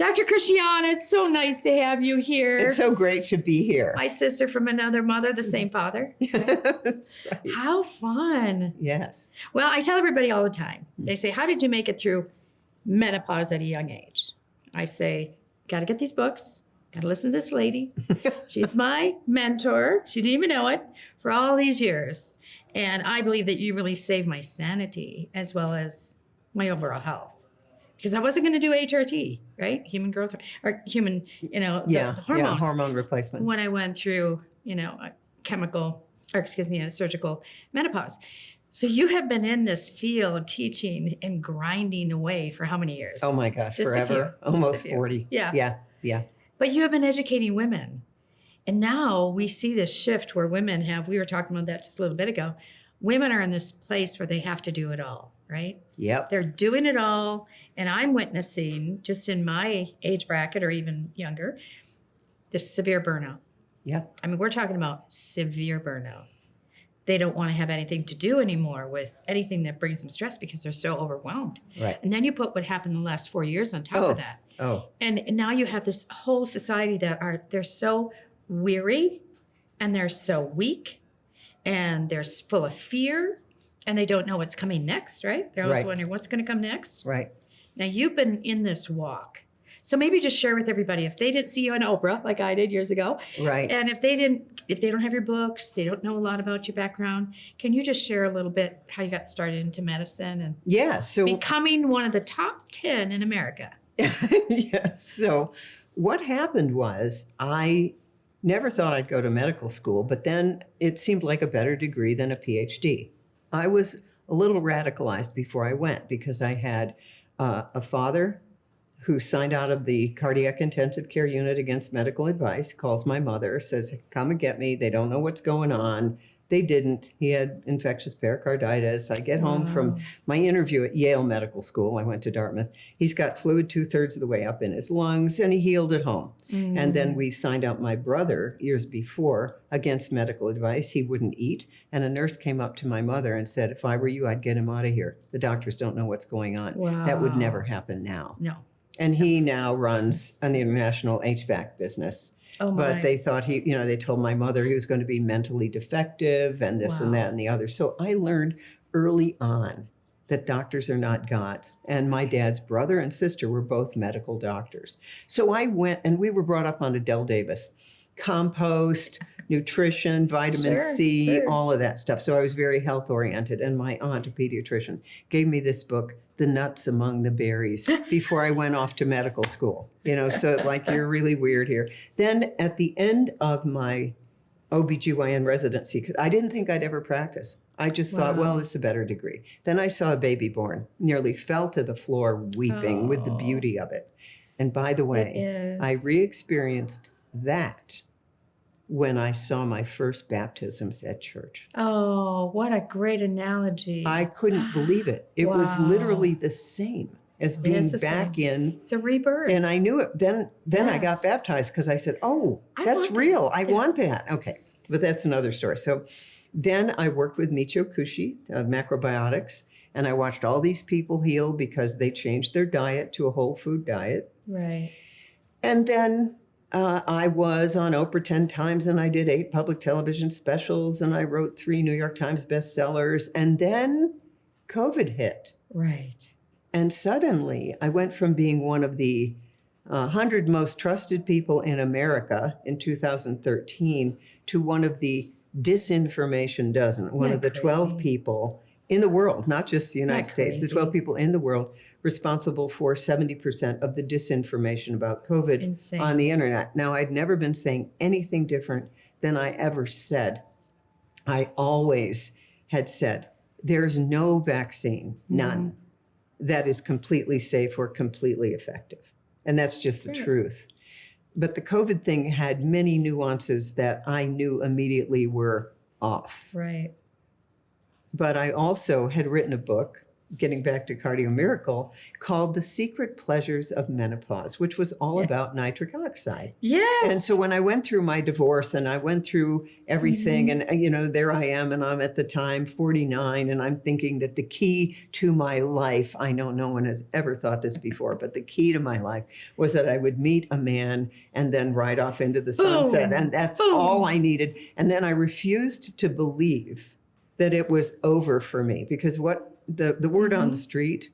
Dr. Christiane, it's so nice to have you here. It's so great to be here. My sister from another mother, the same father. That's right. How fun. Yes. Well, I tell everybody all the time, they say, how did you make it through menopause at a young age? I say, got to get these books, got to listen to this lady. She's my mentor. She didn't even know it for all these years. And I believe that you really saved my sanity as well as my overall health. Because I wasn't going to do HRT, right? Human growth, or human, the hormones. Yeah, hormone replacement. When I went through, a surgical menopause. So you have been in this field teaching and grinding away for how many years? Oh my gosh, Just forever. Almost 40. Yeah. Yeah. But you have been educating women. And now we see this shift where women we were talking about that just a little bit ago. Women are in this place where they have to do it all, right? Yep. They're doing it all. And I'm witnessing, just in my age bracket or even younger, this severe burnout. Yep. I mean, we're talking about severe burnout. They don't want to have anything to do anymore with anything that brings them stress because they're so overwhelmed. Right. And then you put what happened the last 4 years on top of that. Oh. And now you have this whole society they're so weary and they're so weak and they're full of fear and they don't know what's coming next, right? They're always wondering what's going to come next. Right. Now you've been in this walk. So maybe just share with everybody, if they didn't see you on Oprah like I did years ago, right? And if they don't have your books, they don't know a lot about your background, can you just share a little bit how you got started into medicine and so becoming one of the top 10 in America? Yes. So what happened was I never thought I'd go to medical school, but then it seemed like a better degree than a PhD. I was a little radicalized before I went because I had a father who signed out of the cardiac intensive care unit against medical advice, calls my mother, says, come and get me. They don't know what's going on. They didn't. He had infectious pericarditis. I get home from my interview at Yale Medical School. I went to Dartmouth. He's got fluid 2/3 of the way up in his lungs, and he healed at home. And then we signed out my brother years before against medical advice. He wouldn't eat. And a nurse came up to my mother and said, if I were you, I'd get him out of here. The doctors don't know what's going on. Wow. That would never happen now. No. And he now runs an international HVAC business. Oh my. But they thought they told my mother he was going to be mentally defective and this and that and the other. So I learned early on that doctors are not gods. And my dad's brother and sister were both medical doctors. So I went, and we were brought up on Adele Davis, compost, nutrition, vitamin C, all of that stuff. So I was very health oriented. And my aunt, a pediatrician, gave me this book, The Nuts Among the Berries, before I went off to medical school. So like, you're really weird here. Then at the end of my OBGYN residency, 'cause I didn't think I'd ever practice. I just thought, well, it's a better degree. Then I saw a baby born, nearly fell to the floor weeping with the beauty of it. And by the way, I re-experienced that when I saw my first baptisms at church. Oh, what a great analogy. I couldn't believe it. It was literally the same as being back in. It's a rebirth. And I knew it. Then I got baptized because I said, that's real. I want that. Okay. But that's another story. So then I worked with Michio Kushi, macrobiotics, and I watched all these people heal because they changed their diet to a whole food diet. Right. And then I was on Oprah 10 times, and I did 8 public television specials, and I wrote 3 New York Times bestsellers. And then COVID hit. Right. And suddenly I went from being one of the 100 most trusted people in America in 2013 to one of the disinformation dozen, one of the 12 people in the world, not just the United States, the 12 people in the world responsible for 70% of the disinformation about COVID on the internet. Now, I'd never been saying anything different than I ever said. I always had said, there's no vaccine, none, that is completely safe or completely effective. And that's just the truth. But the COVID thing had many nuances that I knew immediately were off. Right. But I also had written a book getting back to Cardio Miracle, called The Secret Pleasures of Menopause, which was all about nitric oxide. Yes. And so when I went through my divorce and I went through everything, and, you know, there I am, and I'm at the time 49, and I'm thinking that the key to my life, I know no one has ever thought this before, but the key to my life was that I would meet a man and then ride off into the sunset. And that's all I needed. And then I refused to believe that it was over for me, because what the word on the street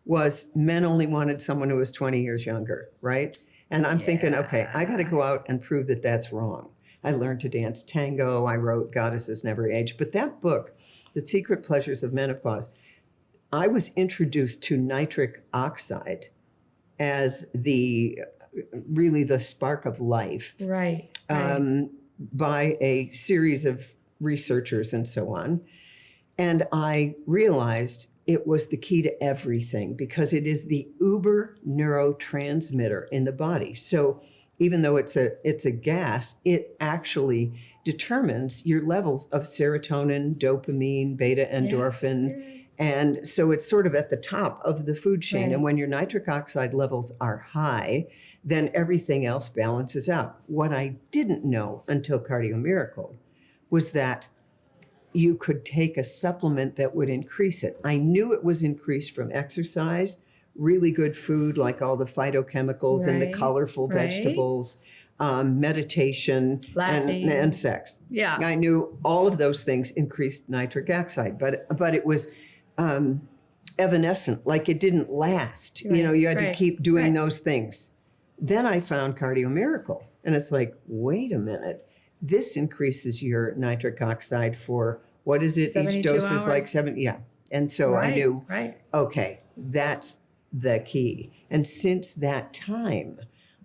was men only wanted someone who was 20 years younger, right? And I'm thinking, okay, I got to go out and prove that that's wrong. I learned to dance tango. I wrote Goddesses Never Age. But that book, The Secret Pleasures of Menopause, I was introduced to nitric oxide as really the spark of life. Right. By a series of researchers and so on. And I realized it was the key to everything, because it is the uber neurotransmitter in the body. So even though it's a gas, it actually determines your levels of serotonin, dopamine, beta endorphin. Yes. And so it's sort of at the top of the food chain. Right. And when your nitric oxide levels are high, then everything else balances out. What I didn't know until Cardio Miracle was that you could take a supplement that would increase it. I knew it was increased from exercise, really good food like all the phytochemicals and the colorful vegetables, meditation, and sex. Yeah. I knew all of those things increased nitric oxide, but it was evanescent, like it didn't last. You know, you had to keep doing those things. Then I found Cardio Miracle, and it's like, wait a minute. This increases your nitric oxide for, what is it? Each dose is like 7. Yeah. And so I knew, okay, that's the key. And since that time,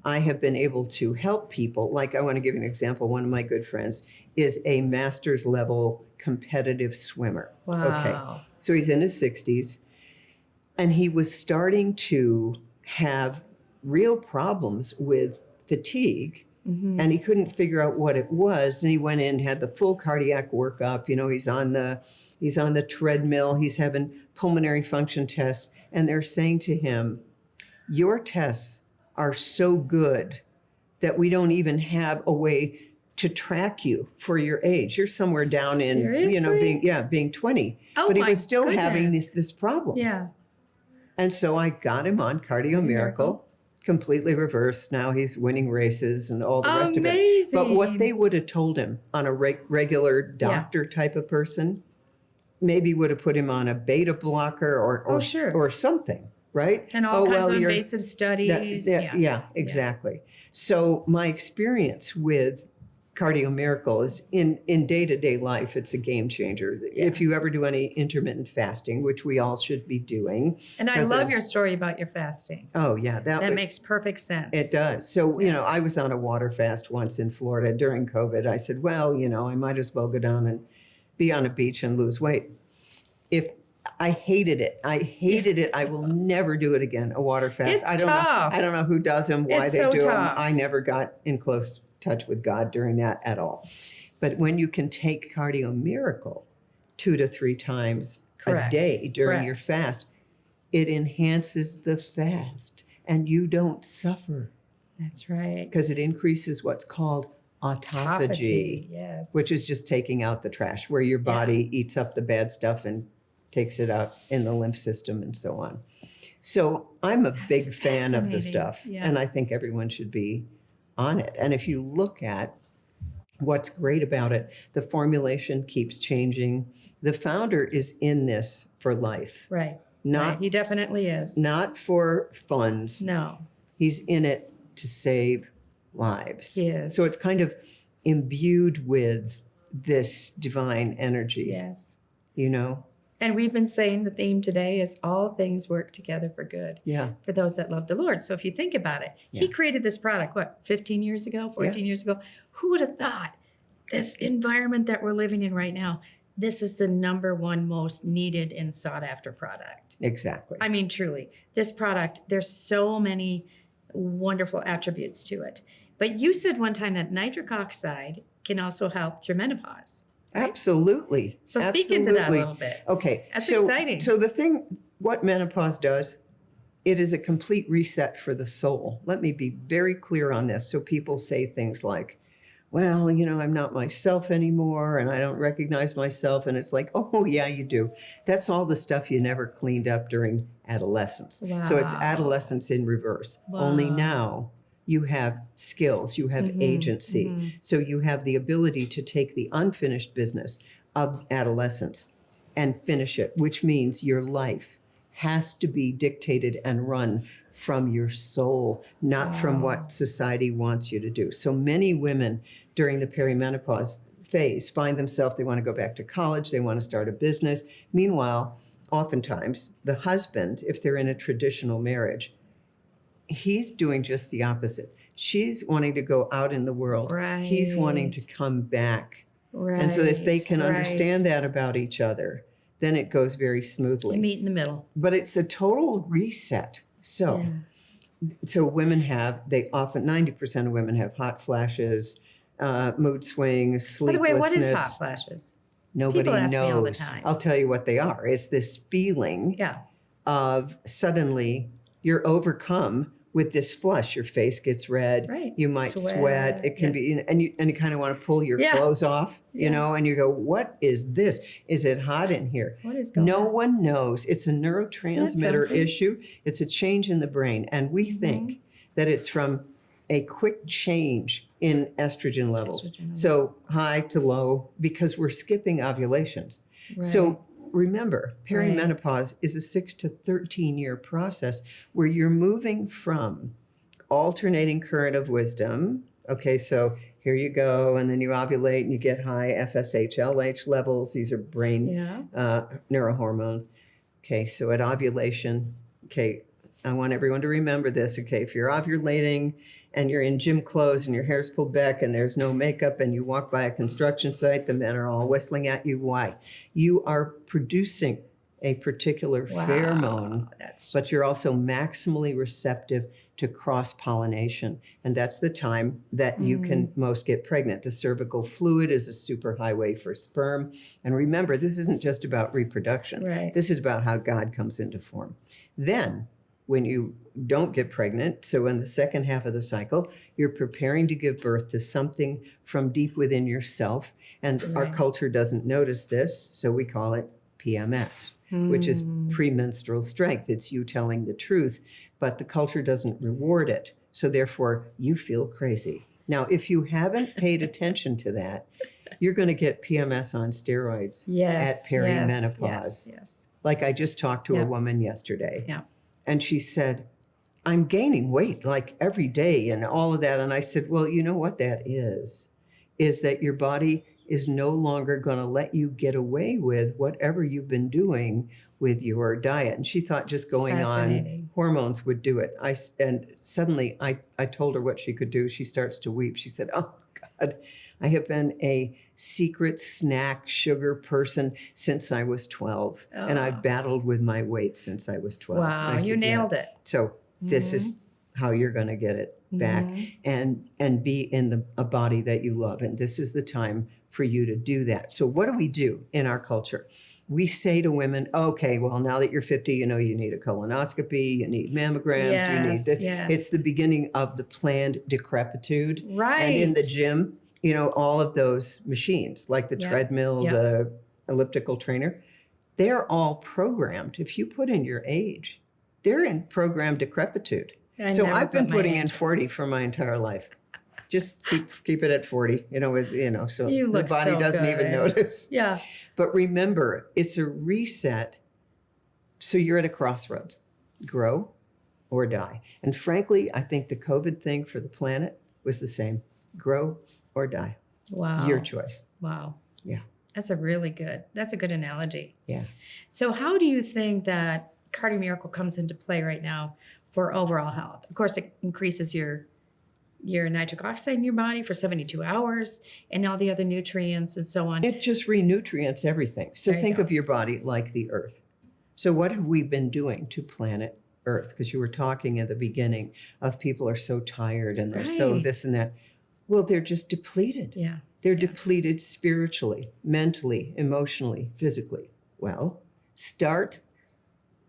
I have been able to help people. Like, I want to give you an example. One of my good friends is a master's level competitive swimmer. Wow. Okay. So he's in his 60s, and he was starting to have real problems with fatigue. And he couldn't figure out what it was. And he went in, had the full cardiac workup. You know, he's on the treadmill. He's having pulmonary function tests. And they're saying to him, your tests are so good that we don't even have a way to track you for your age. You're somewhere down in, you know, being 20. Oh, but he was still having this problem. Yeah. And so I got him on Cardio Miracle. Completely reversed. Now he's winning races and all the rest of it. But what they would have told him on a regular doctor type of person, maybe would have put him on a beta blocker or something, right? And all kinds of invasive studies. Yeah, exactly. So my experience with Cardio Miracle is in day-to-day life, it's a game changer. Yeah. If you ever do any intermittent fasting, which we all should be doing. And I love your story about your fasting. Oh, yeah. That makes perfect sense. It does. So, you know, I was on a water fast once in Florida during COVID. I said, well, you know, I might as well go down and be on a beach and lose weight. I hated it. I will never do it again, a water fast. It's tough. I don't know who does them, why they do them. Tough. I never got in close touch with God during that at all. But when you can take Cardio Miracle 2 to 3 times a day during your fast, it enhances the fast and you don't suffer. That's right. Because it increases what's called autophagy, which is just taking out the trash, where your body eats up the bad stuff and takes it out in the lymph system and so on. So I'm a big fan of the stuff, and I think everyone should be on it. And if you look at what's great about it, the formulation keeps changing. The founder is in this for life. Right. He definitely is. Not for funds. No. He's in it to save lives. He is. So it's kind of imbued with this divine energy. Yes. You know? And we've been saying the theme today is all things work together for good. Yeah. For those that love the Lord. So if you think about it, he created this product, 15 years ago, 14 years ago? Who would have thought this environment that we're living in right now, this is the number one most needed and sought after product. Exactly. I mean, truly, this product, there's so many wonderful attributes to it. But you said one time that nitric oxide can also help through menopause. Absolutely. So speak into that a Absolutely. little bit. Okay. That's so, exciting. So what menopause does, it is a complete reset for the soul. Let me be very clear on this. So people say things like, well, I'm not myself anymore and I don't recognize myself. And it's like, oh, yeah, you do. That's all the stuff you never cleaned up during adolescence. Wow. So it's adolescence in reverse. Wow. Only now you have skills, you have agency. So you have the ability to take the unfinished business of adolescence and finish it, which means your life has to be dictated and run from your soul, not from what society wants you to do. So many women during the perimenopause phase find themselves, they want to go back to college, they want to start a business. Meanwhile, oftentimes, the husband, if they're in a traditional marriage, he's doing just the opposite. She's wanting to go out in the world. Right. He's wanting to come back. Right. And so if they can Right. understand that about each other, then it goes very smoothly. You meet in the middle. But it's a total reset. So, so women they often, 90% of women have hot flashes, mood swings, By the sleeplessness. way, what is hot flashes? Nobody People ask me all the knows. time. I'll tell you what they are. It's this feeling of suddenly you're overcome with this flush. Your face gets red. Right. You might sweat. It can be, and you kind of want to pull your clothes off, and you go, what is this? Is it hot in here? What is going on? No one knows. It's a neurotransmitter issue. It's a change in the brain. And we think that it's from a quick change in estrogen levels. So high to low, because we're skipping ovulations. Right. So remember, perimenopause is a 6 to 13 year process where you're moving from alternating current of wisdom. Okay, so here you go, and then you ovulate and you get high FSH, LH levels. These are brain neurohormones. Okay, so at ovulation, okay, I want everyone to remember this. Okay, if you're ovulating and you're in gym clothes and your hair's pulled back and there's no makeup and you walk by a construction site, the men are all whistling at you. Why? You are producing a particular pheromone, but you're also maximally receptive to cross-pollination. And that's the time that you can most get pregnant. The cervical fluid is a superhighway for sperm. And remember, this isn't just about reproduction. Right. This is about how God comes into form. Then, when you don't get pregnant, so in the second half of the cycle, you're preparing to give birth to something from deep within yourself. And our culture doesn't notice this, so we call it PMS, which is premenstrual strength. It's you telling the truth, but the culture doesn't reward it. So therefore, you feel crazy. Now, if you haven't paid attention to that, you're going to get PMS on steroids at perimenopause. Yes. Like I just talked to a woman yesterday. Yeah. And she said, I'm gaining weight like every day and all of that. And I said, well, you know what that is that your body is no longer going to let you get away with whatever you've been doing with your diet. And she thought just going on hormones would do it. And suddenly I told her what she could do. She starts to weep. She said, oh God, I have been a secret snack sugar person since I was 12. And I've battled with my weight since I was 12. Wow, I said, you nailed it. So this is how you're going to get it back and be in a body that you love. And this is the time for you to do that. So what do we do in our culture? We say to women, okay, well, now that you're 50, you need a colonoscopy, you need mammograms, you need this. It's the beginning of the planned decrepitude. Right. And in the gym, all of those machines, like the treadmill, the elliptical trainer, they're all programmed. If you put in your age, they're in programmed decrepitude. So I've been putting in 40 for my entire life. Just keep it at 40, so the body doesn't even notice. Yeah. But remember, it's a reset. So you're at a crossroads, grow or die. And frankly, I think the COVID thing for the planet was the same, grow or die. Wow. Your choice. Wow. Yeah. That's a good analogy. Yeah. So how do you think that Cardio Miracle comes into play right now for overall health? Of course, it increases your nitric oxide in your body for 72 hours and all the other nutrients and so on. It just renutrients everything. So think of your body like the earth. So what have we been doing to planet Earth? Because you were talking at the beginning of people are so tired and they're so this and that. Well, they're just depleted. Yeah. They're depleted spiritually, mentally, emotionally, physically. Well, start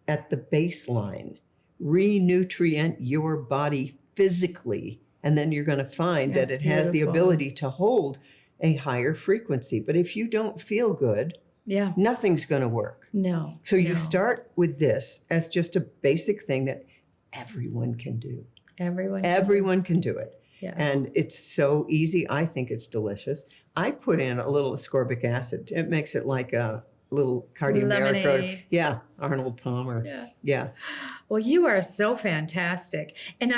at the baseline. Renutrient your body physically, and then you're going to find that it has the ability to hold a higher frequency. But if you don't feel good, nothing's going to work. No. So you start with this as just a basic thing that everyone can do. Everyone can do it. Yeah. And it's so easy. I think it's delicious. I put in a little ascorbic acid. It makes it like a little cardiomeric. Lemonade. Yeah, Arnold Palmer. Yeah. Well, you are so fantastic. And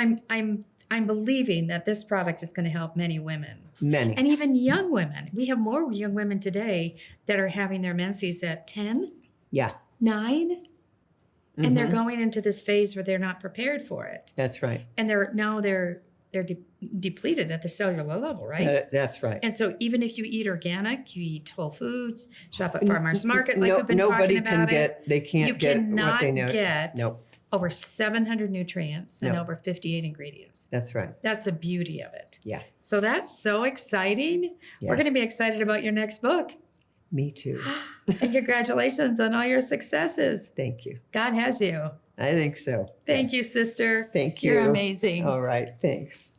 I'm believing that this product is going to help many women. Many. And even young women. We have more young women today that are having their menses at 10, 9, and they're going into this phase where they're not prepared for it. That's right. And they're depleted at the cellular level, right? That's right. And so even if you eat organic, you eat whole foods, shop at farmers market, like we've been talking about they can't get what they know. You cannot get over 700 nutrients and over 58 ingredients. That's right. That's the beauty of it. Yeah. So that's so exciting. Yeah. We're going to be excited about your next book. Me too. And congratulations on all your successes. Thank you. God has you. I think so. Thank you, sister. Thank you. You're amazing. All right. Thanks.